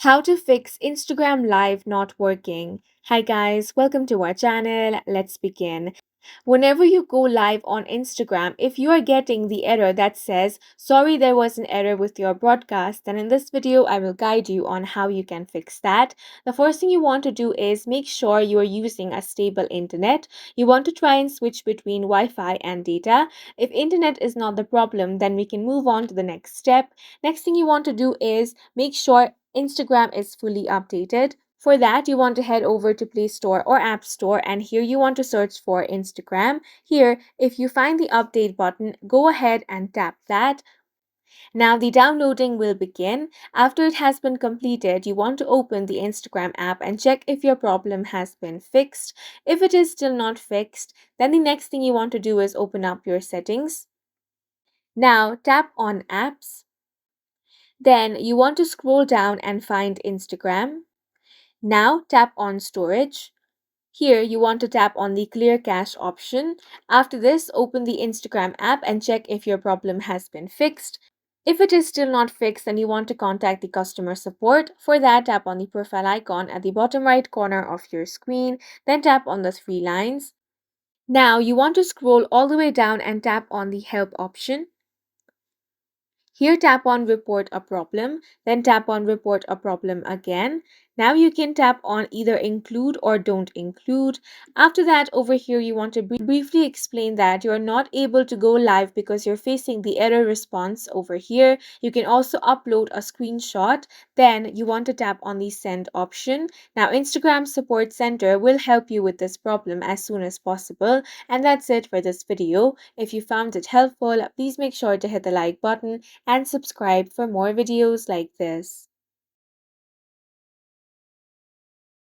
How to fix Instagram Live not working. Hi guys, welcome to our channel. Let's begin. Whenever you go live on Instagram, if you are getting the error that says, sorry, there was an error with your broadcast, then in this video, I will guide you on how you can fix that. The first thing you want to do is make sure you are using a stable internet. You want to try and switch between Wi-Fi and data. If internet is not the problem, then we can move on to the next step. Next thing you want to do is make sure Instagram is fully updated. For that, you want to head over to Play Store or App Store, and here you want to search for Instagram. Here, if you find the update button, go ahead and tap that. Now the downloading will begin. After it has been completed, you want to open the Instagram app and check if your problem has been fixed. If it is still not fixed, then the next thing you want to do is open up your settings. Now tap on Apps. Then you want to scroll down and find Instagram. Now tap on Storage. Here, you want to tap on the Clear Cache option. After this, open the Instagram app and check if your problem has been fixed. If it is still not fixed, then you want to contact the customer support. For that, tap on the profile icon at the bottom right corner of your screen, then tap on the three lines. Now, you want to scroll all the way down and tap on the Help option. Here, tap on Report a Problem, then tap on Report a Problem again. Now you can tap on either Include or Don't Include. After that, over here, you want to briefly explain that you're not able to go live because you're facing the error response over here. You can also upload a screenshot. Then you want to tap on the Send option. Now, Instagram Support Center will help you with this problem as soon as possible. And that's it for this video. If you found it helpful, please make sure to hit the like button and subscribe for more videos like this.